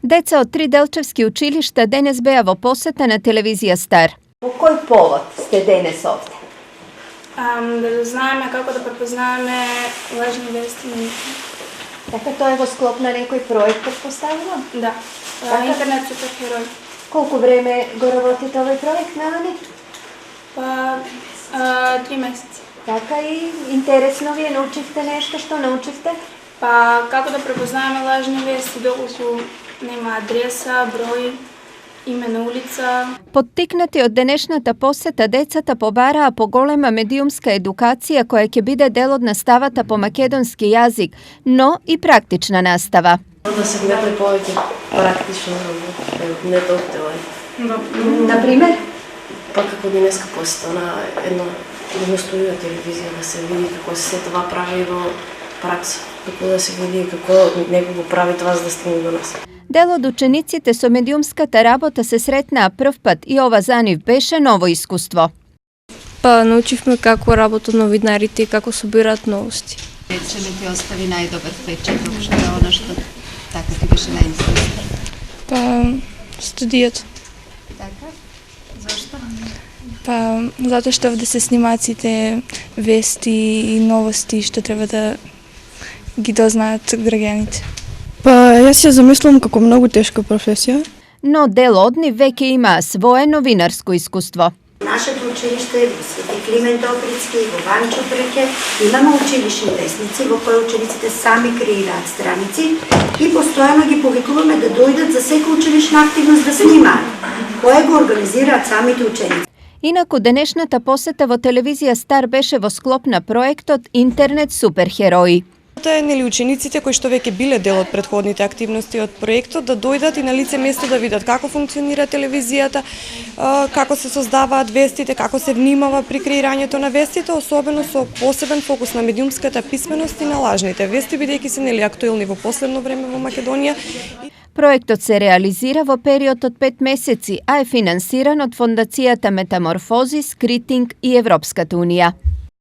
Deca od 3 Delčevski učilišta danas beja vo poseta na televizija Star. Po koji povod ste danas ovde? Da doznajeme kako da prepoznajeme lažne vesti na internetu. Dakle, to je vo sklop na nekoj projekt postavilo? Da, internet superheroj. Koliko vreme gorovotite ovaj projekt na Ani? Pa 3 meseca. Така и интересно ви е, научихте нещо, що научихте? Pa kako da prepoznajeme lažne vesti dok nema adresa, broj, име на улица. Поттикнати од денешната посета, децата побараа поголема медиумска едукација која ќе биде дел од наставата по македонски јазик, но и практична настава. Да се гледа повеќе практично, не толку теорија. Например? Па како денеска постана едно студио телевизија да се види како се това прави во пракса, како да се види како некој го прави това за да стигне до нас. Дел од учениците со медиумската работа се сретнаа прв пат и ова за нив беше ново искуство. Па научивме како работат новинарите и како собираат новости. Што ли ти остави најдобар впечаток, што е оно што така ти беше најинтересно? Па студијата. Така? Зошто? Па затоа што овде се снимаат сите вести и новости што треба да ги дознаат граѓаните. Па јас ја замислам како многу тешка професија. Но дел од нив веќе имаа свое новинарско искуство. Нашето училиште во Свети Климент Охридски и во Ванчо Прке имаме училишни вестници во кои учениците сами креираат страници и постојано ги повикуваме да дојдат за секоја училишна активност да снимаат, која го организираат самите ученици. Инаку денешната посета во телевизија Стар беше во склоп на проектот Интернет суперхерои. Тоа е нели учениците кои што веќе биле дел од претходните активности од проектот да дојдат и на лице место да видат како функционира телевизијата, како се создаваат вестите, како се внимава при креирањето на вестите, особено со посебен фокус на медиумската писменост и на лажните вести, бидејќи се нели актуелни во последно време во Македонија. Проектот се реализира во период од 5 месеци, а е финансиран од Фондацијата Метаморфозис, Критинг и Европската унија.